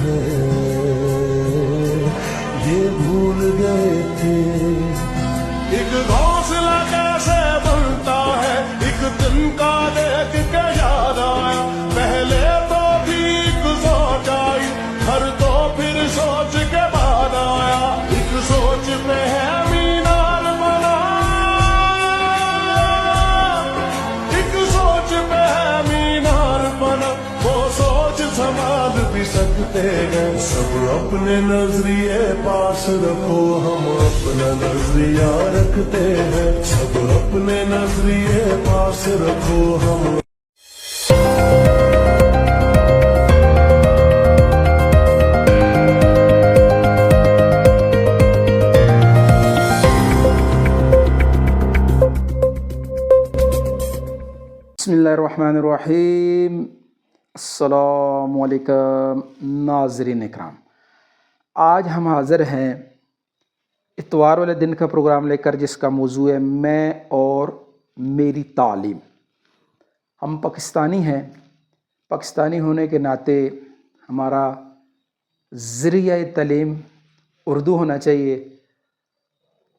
हैं ये भूल गए थे। एक घोंसला कैसे बनता है एक दिन का देख के याद आया, पहले तो ठीक सोच आई हर तो फिर सोच के बाद आया, एक सोच पे है मीनार बना, एक सोच पे है मीनार बना, वो सोच संभाल भी सकते हैं। सब अपने नजरिए पास रखो, हम अपना नजरिया रखते हैं, सब अपने नजरिए पास रखो हम। बिस्मिल्लाहिर्रहमानिर्रहीम। अस्सलामुअलैकुम नाज़रीन इकराम, आज हम हाज़िर हैं इतवार वाले दिन का प्रोग्राम लेकर, जिसका मौजू है मैं और मेरी तालीम। हम पाकिस्तानी हैं, पाकिस्तानी होने के नाते हमारा ज़रिया तालीम उर्दू होना चाहिए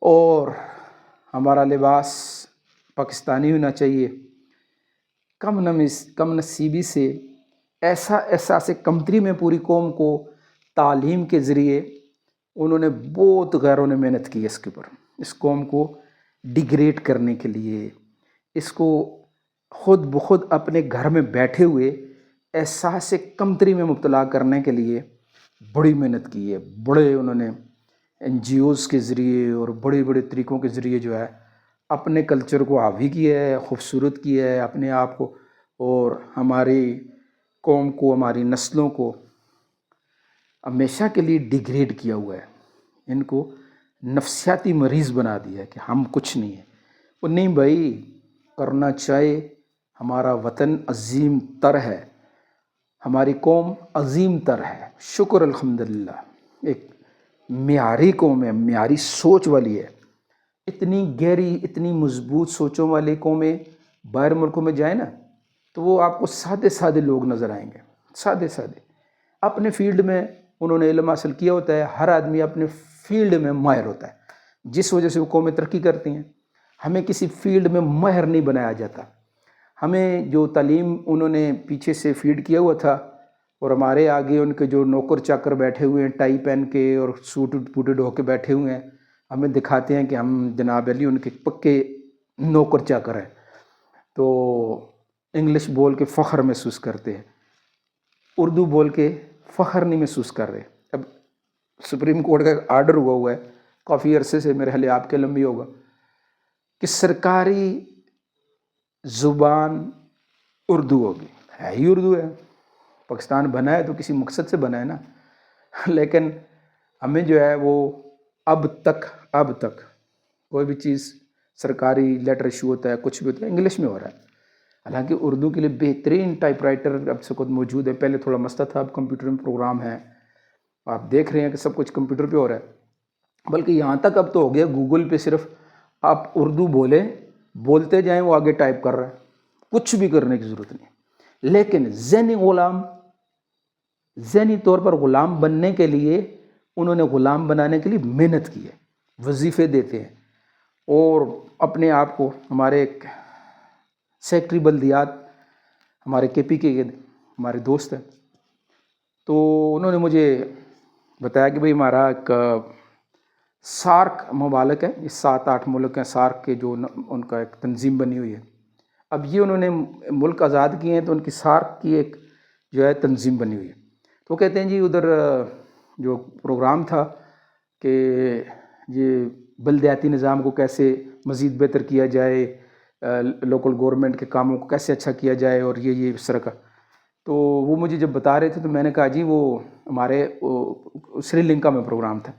और हमारा लिबास पाकिस्तानी होना चाहिए। कम नसीबी से ऐसा एहसास कमतरी में पूरी कौम को तालीम के ज़रिए उन्होंने बहुत गैरों ने मेहनत की है इसके ऊपर, इस कौम को डिग्रेड करने के लिए, इसको ख़ुद बख़ुद अपने घर में बैठे हुए एहसास कमतरी में मुब्तला करने के लिए बड़ी मेहनत की है। बड़े उन्होंने NGOs के ज़रिए और बड़े बड़े तरीक़ों के ज़रिए जो है अपने कल्चर को हावी किया है, खूबसूरत किया है अपने आप को, और हमारी कौम को, हमारी नस्लों को हमेशा के लिए डिग्रेड किया हुआ है। इनको नफ्सियाती मरीज़ बना दिया है कि हम कुछ नहीं है। वो नहीं भाई, करना चाहिए। हमारा वतन अज़ीम तर है, हमारी कौम अज़ीम तर है, शुक्र अल्हम्दुलिल्लाह। एक म्यारी कौम है, म्यारी सोच वाली है। इतनी गहरी, इतनी मजबूत सोचों वाली कौमें बाहर मुल्कों में जाए ना, तो वो आपको सादे सादे लोग नज़र आएंगे, सादे सादे। अपने फील्ड में उन्होंने इल्म हासिल किया होता है, हर आदमी अपने फील्ड में माहिर होता है, जिस वजह से वो कौमें तरक्की करती हैं। हमें किसी फील्ड में माहिर नहीं बनाया जाता। हमें जो तालीम उन्होंने पीछे से फीड किया हुआ था, और हमारे आगे उनके जो नौकर चाकर बैठे हुए हैं टाई पहन के और सूट बूटेड होकर बैठे हुए हैं, हमें दिखाते हैं कि हम जनाब अली उनके पक्के नौकर चाकर हैं। तो इंग्लिश बोल के फ़ख्र महसूस करते हैं, उर्दू बोल के फ़ख्र नहीं महसूस कर रहे। अब सुप्रीम कोर्ट का आर्डर हुआ है काफ़ी अरसे से, मेरे ख्याल आपके लंबी होगा, कि सरकारी ज़ुबान उर्दू होगी। है ही उर्दू है, पाकिस्तान बना है तो किसी मकसद से बना है ना। लेकिन हमें जो है वो अब तक कोई भी चीज़ सरकारी लेटर इशू होता है, कुछ भी होता है, इंग्लिश में हो रहा है। हालांकि उर्दू के लिए बेहतरीन टाइपराइटर अब से खुद मौजूद है। पहले थोड़ा मसला था, अब कंप्यूटर में प्रोग्राम है, आप देख रहे हैं कि सब कुछ कंप्यूटर पे हो रहा है। बल्कि यहाँ तक अब तो हो गया, गूगल पे सिर्फ आप उर्दू बोलते जाएं, वो आगे टाइप कर रहा है, कुछ भी करने की ज़रूरत नहीं। लेकिन ज़हनी तौर पर ग़ुलाम बनने के लिए उन्होंने ग़ुलाम बनाने के लिए मेहनत की है, वजीफ़े देते हैं। और अपने आप को, हमारे एक सेक्रेटरी बल्दियात हमारे KP के हमारे दोस्त हैं, तो उन्होंने मुझे बताया कि भाई हमारा एक सार्क ममालिक है, ये 7-8 मुल्क हैं सार्क के, जो उनका एक तंजीम बनी हुई है। अब ये उन्होंने मुल्क आज़ाद किए हैं तो उनकी सार्क की एक जो है तंजीम बनी हुई है। तो कहते हैं जी उधर जो प्रोग्राम था कि ये बल्दियाती निज़ाम को कैसे मज़ीद बेहतर किया जाए, लोकल गवर्नमेंट के कामों को कैसे अच्छा किया जाए, और ये इस तरह का। तो वो मुझे जब बता रहे थे तो मैंने कहा जी वो हमारे श्रीलंका में प्रोग्राम था।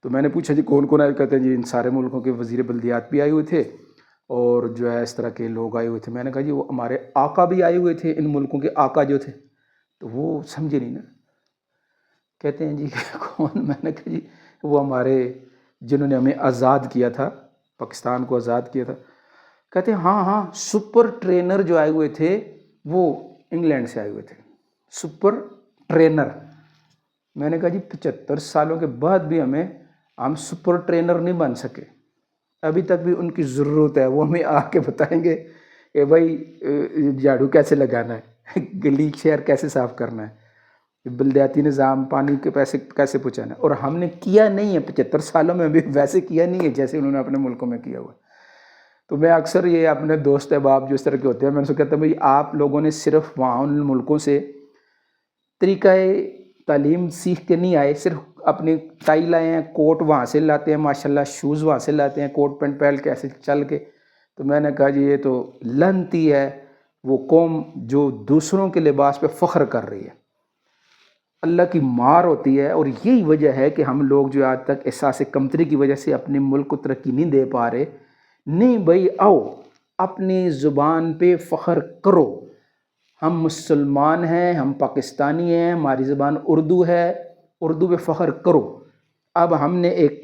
तो मैंने पूछा जी कौन कौन आए? कहते हैं जी इन सारे मुल्कों के वज़ीर बल्दियात भी आए हुए थे और जो है इस तरह के लोग आए हुए थे। मैंने कहा जी वो हमारे आका भी आए हुए थे, इन मुल्कों के आका जो थे। तो वो समझे नहीं ना, कहते हैं जी कौन? मैंने कहा जी वो हमारे जिन्होंने हमें आज़ाद किया था, पाकिस्तान को आज़ाद किया था। कहते हैं हाँ, सुपर ट्रेनर जो आए हुए थे वो इंग्लैंड से आए हुए थे, सुपर ट्रेनर। میں نے کہا جی 75 سالوں کے بعد بھی ہم سپر ٹرینر نہیں بن سکے، ابھی تک بھی ان کی ضرورت ہے، وہ ہمیں آ کے بتائیں گے کہ بھائی جھاڑو کیسے لگانا ہے، گلی شہر کیسے صاف کرنا ہے، بلدیاتی نظام پانی کے پیسے کیسے پہنچانا ہے، اور ہم نے کیا نہیں ہے 75 سالوں میں، ابھی ویسے کیا نہیں ہے جیسے انہوں نے اپنے ملکوں میں کیا ہوا۔ تو میں اکثر یہ اپنے دوست احباب جو اس طرح کے ہوتے ہیں، میں ان سے کہتا ہوں بھائی آپ لوگوں نے صرف وہاں ان ملکوں سے طریقہ تعلیم سیکھ کے نہیں آئے، صرف اپنی ٹائی لائے ہیں، کوٹ وہاں سے لاتے ہیں ماشاءاللہ، شوز وہاں سے لاتے ہیں، کوٹ پینٹ پہن کے ایسے چل کے۔ تو میں نے کہا جی یہ تو لعنتی ہے وہ قوم جو دوسروں کے لباس پہ فخر کر رہی ہے، اللہ کی مار ہوتی ہے۔ اور یہی وجہ ہے کہ ہم لوگ جو آج تک احساس کمتری کی وجہ سے اپنے ملک کو ترقی نہیں دے پا رہے۔ نہیں بھائی، آؤ اپنی زبان پہ فخر کرو، ہم مسلمان ہیں، ہم پاکستانی ہیں، ہماری زبان اردو ہے، اردو پہ فخر کرو۔ اب ہم نے ایک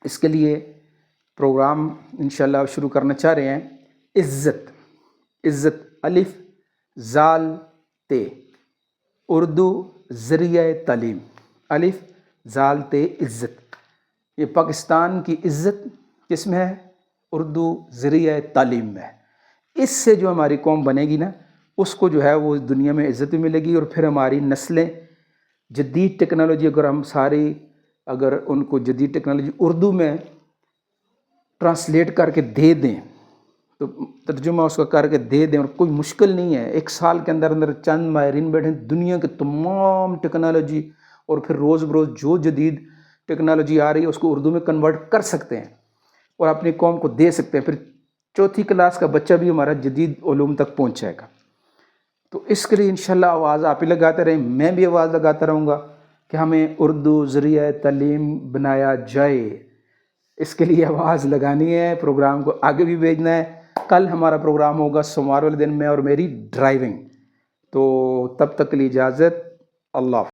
اس کے لیے پروگرام انشاءاللہ شروع کرنا چاہ رہے ہیں، عزت، عزت الف زال تے، اردو ذریعہ تعلیم، الف زال تے عزت۔ یہ پاکستان کی عزت کس میں ہے؟ اردو ذریعہ تعلیم میں ہے۔ اس سے جو ہماری قوم بنے گی نا، اس کو جو ہے وہ دنیا میں عزت بھی ملے گی، اور پھر ہماری نسلیں جدید ٹیکنالوجی اگر ان کو جدید ٹیکنالوجی اردو میں ٹرانسلیٹ کر کے دے دیں، تو ترجمہ اس کا کر کے دے دیں، اور کوئی مشکل نہیں ہے، 1 سال کے اندر اندر چند ماہرین بیٹھیں دنیا کے تمام ٹیکنالوجی، اور پھر روز بروز جو جدید ٹیکنالوجی آ رہی ہے اس کو اردو میں کنورٹ کر سکتے ہیں اور اپنی قوم کو دے سکتے ہیں۔ پھر 4تھی کلاس کا بچہ بھی ہمارا جدید علوم تک پہنچ جائے گا۔ تو اس کے لیے انشاءاللہ آواز آپ ہی لگاتے رہیں، میں بھی آواز لگاتا رہوں گا کہ ہمیں اردو ذریعہ تعلیم بنایا جائے۔ اس کے لیے آواز لگانی ہے، پروگرام کو آگے بھی بھیجنا ہے۔ کل ہمارا پروگرام ہوگا سوموار والے دن، میں اور میری ڈرائیونگ۔ تو تب تک کے لیے اجازت، اللہ حافظ۔